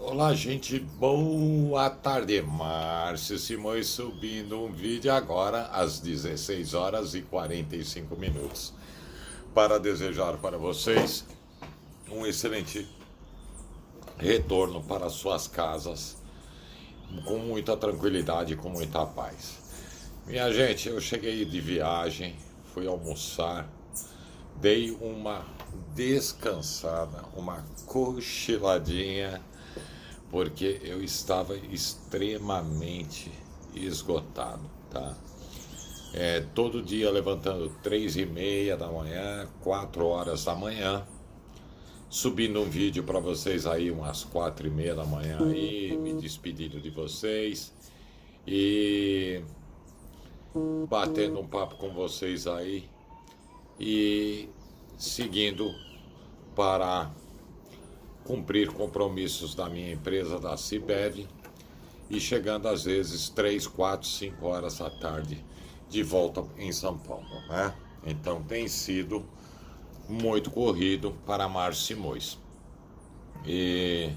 Olá, gente, boa tarde. Márcio Simões subindo um vídeo agora às 16 horas e 45 minutos para desejar para vocês um excelente retorno para suas casas com muita tranquilidade e com muita paz. Minha gente, eu cheguei de viagem, fui almoçar, dei uma descansada, uma cochiladinha porque eu estava extremamente esgotado, tá? Todo dia levantando 3:30 da manhã, 4 horas da manhã, subindo um vídeo para vocês aí umas 4:30 da manhã aí, me despedindo de vocês e batendo um papo com vocês aí e seguindo para cumprir compromissos da minha empresa, da Cibev, e chegando às vezes 3, 4, 5 horas da tarde de volta em São Paulo, né? Então tem sido muito corrido para Márcio Simões. E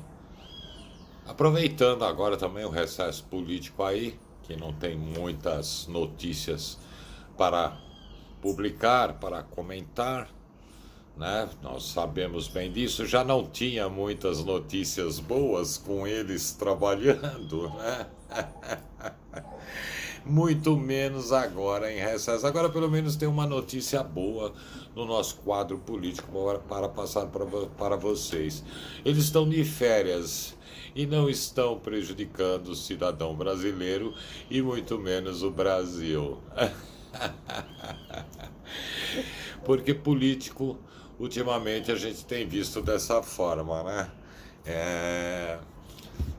aproveitando agora também o recesso político aí, que não tem muitas notícias para publicar, para comentar, né? Nós sabemos bem disso, já não tinha muitas notícias boas com eles trabalhando, né? Muito menos agora em recesso. Agora pelo menos tem uma notícia boa no nosso quadro político para passar para vocês. Eles estão de férias e não estão prejudicando o cidadão brasileiro e muito menos o Brasil. Porque político, ultimamente a gente tem visto dessa forma, né?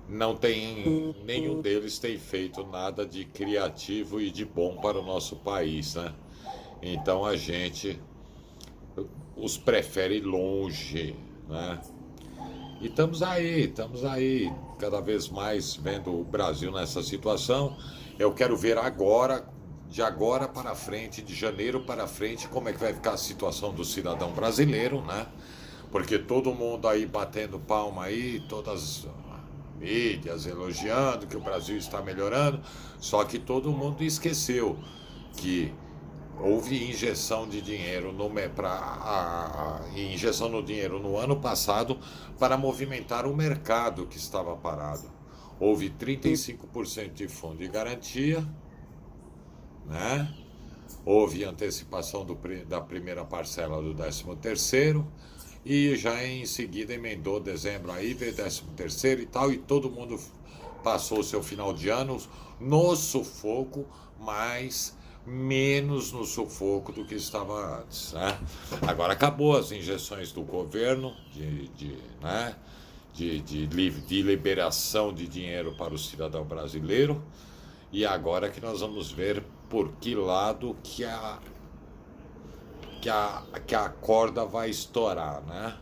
Não tem, nenhum deles tem feito nada de criativo e de bom para o nosso país, né? Então a gente os prefere longe, né? E estamos aí, cada vez mais vendo o Brasil nessa situação. Eu quero ver agora, de agora para frente, de janeiro para frente, como é que vai ficar a situação do cidadão brasileiro, né? Porque todo mundo aí batendo palma aí, todas as mídias elogiando que o Brasil está melhorando, só que todo mundo esqueceu que houve injeção de dinheiro injeção no dinheiro no ano passado para movimentar o mercado que estava parado. Houve 35% de fundo de garantia, né? Houve antecipação da primeira parcela do 13º e já em seguida emendou dezembro aí, veio 13º e tal, e todo mundo passou o seu final de ano no sufoco, mas menos no sufoco do que estava antes, né? Agora acabou as injeções do governo né? de liberação de dinheiro para o cidadão brasileiro, e agora que nós vamos ver por que lado que a corda vai estourar, né?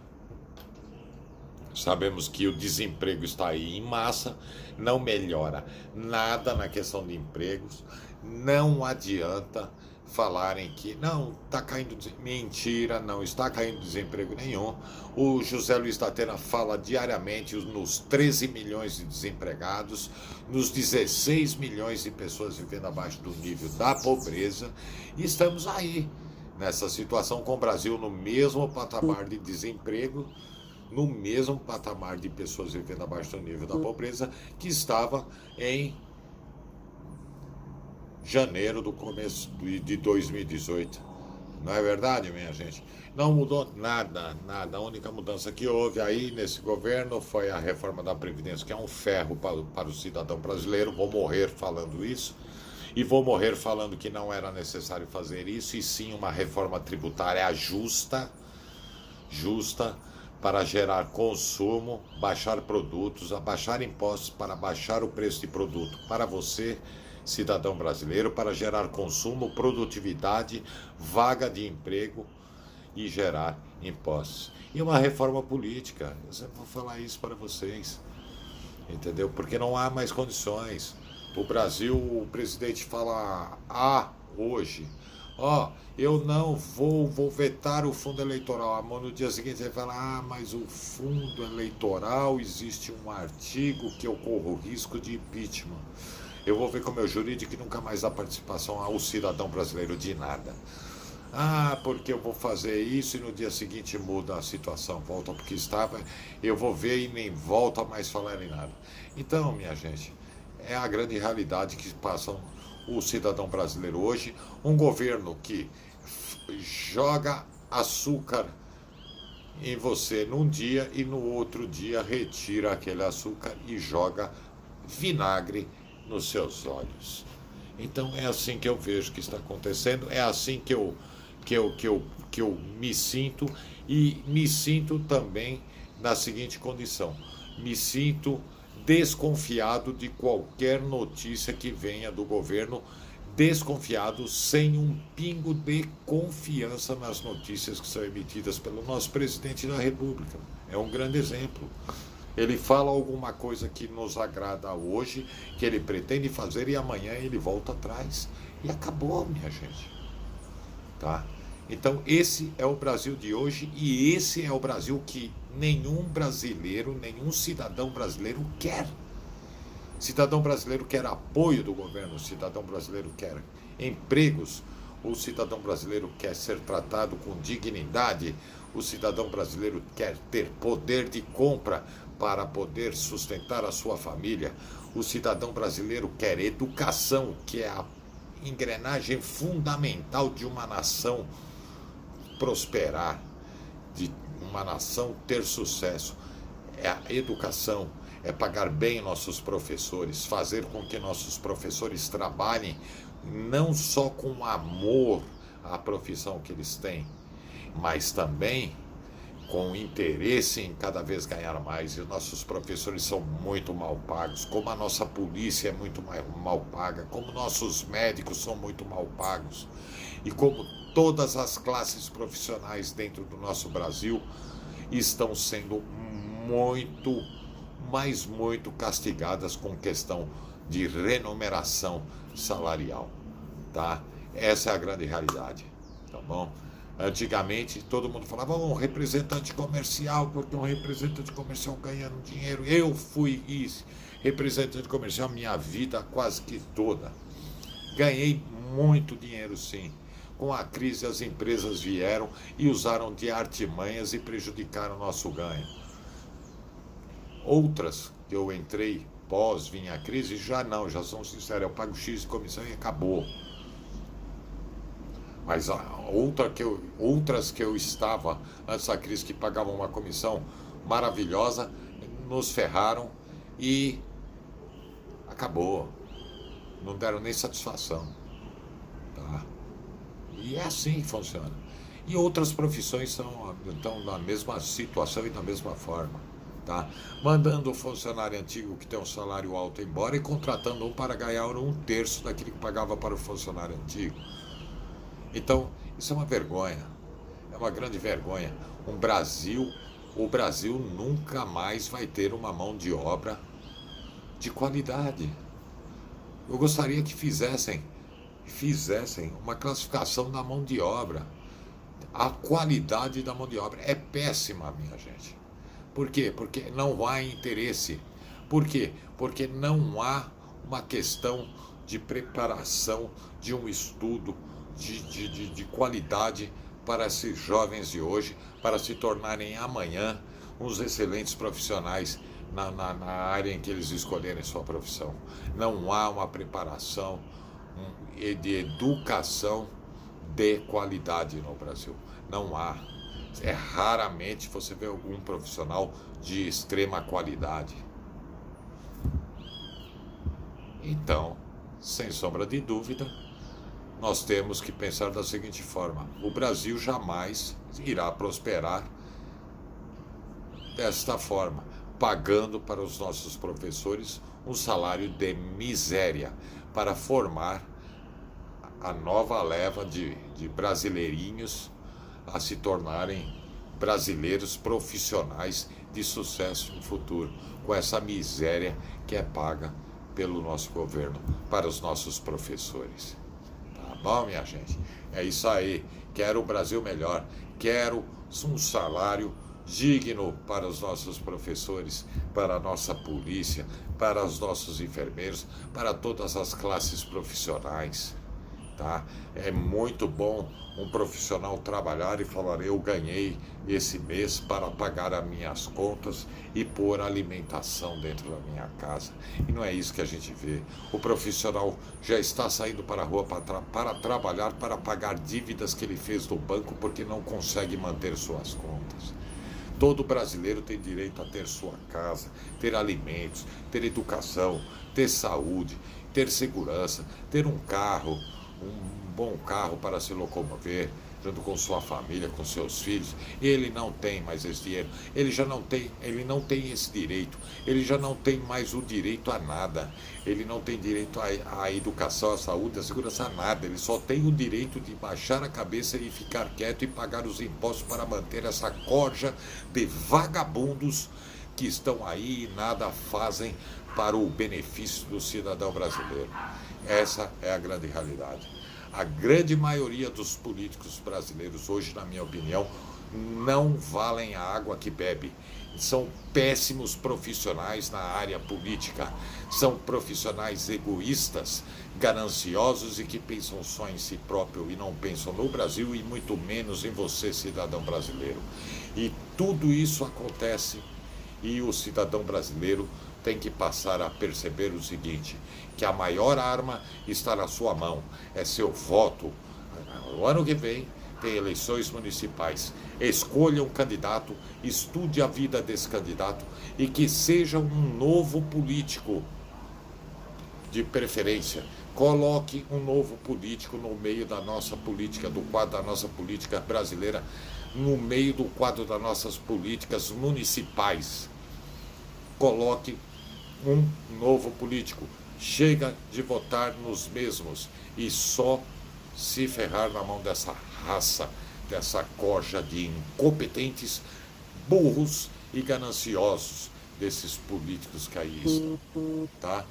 Sabemos que o desemprego está aí em massa, não melhora nada na questão de empregos, não adianta falarem que não, está caindo mentira, não está caindo desemprego nenhum. O José Luiz da Atena fala diariamente nos 13 milhões de desempregados, nos 16 milhões de pessoas vivendo abaixo do nível da pobreza, e estamos aí, nessa situação, com o Brasil no mesmo patamar de desemprego, no mesmo patamar de pessoas vivendo abaixo do nível da pobreza que estava em janeiro do começo de 2018. Não é verdade, minha gente? Não mudou nada, nada. A única mudança que houve aí nesse governo foi a reforma da Previdência, que é um ferro para o cidadão brasileiro. Vou morrer falando isso. E vou morrer falando que não era necessário fazer isso, e sim uma reforma tributária justa, para gerar consumo, baixar produtos, abaixar impostos para baixar o preço de produto para você, cidadão brasileiro, para gerar consumo, produtividade, vaga de emprego e gerar impostos. E uma reforma política, eu sempre vou falar isso para vocês, entendeu? Porque não há mais condições. O Brasil, o presidente fala A hoje, Ó, eu não vou vetar o fundo eleitoral. No dia seguinte ele fala, mas o fundo eleitoral, existe um artigo que eu corro risco de impeachment. Eu vou ver com o meu jurídico que nunca mais dá participação ao cidadão brasileiro de nada. Porque eu vou fazer isso e no dia seguinte muda a situação, volta porque estava, eu vou ver e nem volta mais falar em nada. Então, minha gente, é a grande realidade que passa o cidadão brasileiro hoje, um governo que joga açúcar em você num dia e no outro dia retira aquele açúcar e joga vinagre nos seus olhos. Então é assim que eu vejo que está acontecendo, é assim que eu me sinto, e me sinto também na seguinte condição: me sinto desconfiado de qualquer notícia que venha do governo, desconfiado, sem um pingo de confiança nas notícias que são emitidas pelo nosso presidente da República. É um grande exemplo. Ele fala alguma coisa que nos agrada hoje, que ele pretende fazer, e amanhã ele volta atrás. E acabou, minha gente. Tá? Então esse é o Brasil de hoje, e esse é o Brasil que nenhum brasileiro, nenhum cidadão brasileiro quer. Cidadão brasileiro quer apoio do governo, o cidadão brasileiro quer empregos, o cidadão brasileiro quer ser tratado com dignidade, o cidadão brasileiro quer ter poder de compra para poder sustentar a sua família, o cidadão brasileiro quer educação, que é a engrenagem fundamental de uma nação prosperar, de uma nação ter sucesso. É a educação, é pagar bem nossos professores, fazer com que nossos professores trabalhem não só com amor à profissão que eles têm, mas também com interesse em cada vez ganhar mais. E os nossos professores são muito mal pagos, como a nossa polícia é muito mal paga, como nossos médicos são muito mal pagos, e como todas as classes profissionais dentro do nosso Brasil estão sendo muito, mas muito castigadas com questão de remuneração salarial, tá? Essa é a grande realidade, tá bom? Antigamente todo mundo falava, um representante comercial, porque um representante comercial ganhando dinheiro. Eu fui representante comercial minha vida quase que toda. Ganhei muito dinheiro, sim. Com a crise as empresas vieram e usaram de artimanhas e prejudicaram o nosso ganho. Outras que eu entrei pós vinha a crise, já não, já são sinceros, eu pago X de comissão e acabou. Mas outras que eu estava antes da crise, que pagavam uma comissão maravilhosa, nos ferraram e acabou. Não deram nem satisfação. Tá? E é assim que funciona. E outras profissões estão na mesma situação e da mesma forma. Tá? Mandando o funcionário antigo que tem um salário alto embora e contratando um para ganhar 1/3 daquilo que pagava para o funcionário antigo. Então, isso é uma vergonha, é uma grande vergonha. O Brasil nunca mais vai ter uma mão de obra de qualidade. Eu gostaria que fizessem uma classificação da mão de obra. A qualidade da mão de obra é péssima, minha gente. Por quê? Porque não há interesse. Por quê? Porque não há uma questão de preparação, de um estudo, de qualidade para esses jovens de hoje, para se tornarem amanhã uns excelentes profissionais na área em que eles escolherem sua profissão. Não há uma preparação de educação de qualidade no Brasil. Não há. Raramente você vê algum profissional de extrema qualidade. Então, sem sombra de dúvida, nós temos que pensar da seguinte forma: o Brasil jamais irá prosperar desta forma, pagando para os nossos professores um salário de miséria para formar a nova leva de brasileirinhos a se tornarem brasileiros profissionais de sucesso no futuro, com essa miséria que é paga pelo nosso governo para os nossos professores. Tá? bom, minha gente? É isso aí. Quero o Brasil melhor. Quero um salário digno para os nossos professores, para a nossa polícia, para os nossos enfermeiros, para todas as classes profissionais. Tá? É muito bom um profissional trabalhar e falar: eu ganhei esse mês para pagar as minhas contas e pôr alimentação dentro da minha casa. E não é isso que a gente vê. O profissional já está saindo para a rua para trabalhar, para pagar dívidas que ele fez do banco porque não consegue manter suas contas. Todo brasileiro tem direito a ter sua casa, ter alimentos, ter educação, ter saúde, ter segurança, ter um carro, um bom carro para se locomover, junto com sua família, com seus filhos. Ele não tem mais esse dinheiro, ele não tem esse direito, ele já não tem mais o direito a nada, ele não tem direito à educação, à saúde, à segurança, a nada, ele só tem o direito de baixar a cabeça e ficar quieto e pagar os impostos para manter essa corja de vagabundos que estão aí e nada fazem para o benefício do cidadão brasileiro. Essa é a grande realidade. A grande maioria dos políticos brasileiros hoje, na minha opinião, não valem a água que bebe. São péssimos profissionais na área política. São profissionais egoístas, gananciosos e que pensam só em si próprio e não pensam no Brasil e muito menos em você, cidadão brasileiro. E tudo isso acontece e o cidadão brasileiro tem que passar a perceber o seguinte, que a maior arma está na sua mão, é seu voto. O ano que vem tem eleições municipais. Escolha um candidato, estude a vida desse candidato e que seja um novo político, de preferência. Coloque um novo político no meio da nossa política, do quadro da nossa política brasileira, no meio do quadro das nossas políticas municipais. Coloque um novo político. Chega de votar nos mesmos e só se ferrar na mão dessa raça, dessa corja de incompetentes, burros e gananciosos desses políticos que aí estão, tá?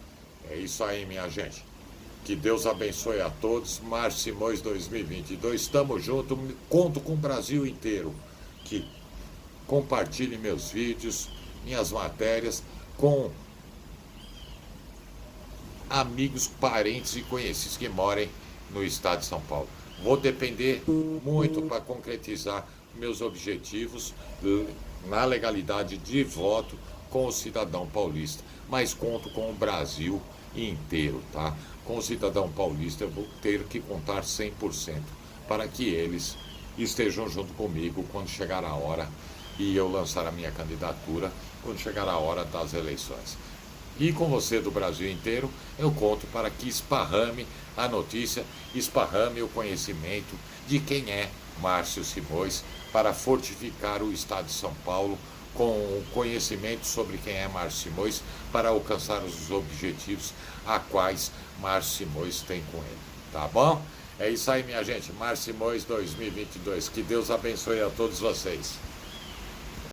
É isso aí, minha gente. Que Deus abençoe a todos. Márcio Simões 2022, estamos juntos, conto com o Brasil inteiro, que compartilhe meus vídeos, minhas matérias, com amigos, parentes e conhecidos que morem no estado de São Paulo. Vou depender muito para concretizar meus objetivos na legalidade de voto com o cidadão paulista, mas conto com o Brasil inteiro, tá? Com o cidadão paulista eu vou ter que contar 100% para que eles estejam junto comigo quando chegar a hora e eu lançar a minha candidatura, quando chegar a hora das eleições. E com você do Brasil inteiro, eu conto para que esparrame a notícia, esparrame o conhecimento de quem é Márcio Simões, para fortificar o estado de São Paulo com o conhecimento sobre quem é Márcio Simões, para alcançar os objetivos a quais Márcio Simões tem com ele. Tá bom? É isso aí, minha gente. Márcio Simões 2022. Que Deus abençoe a todos vocês.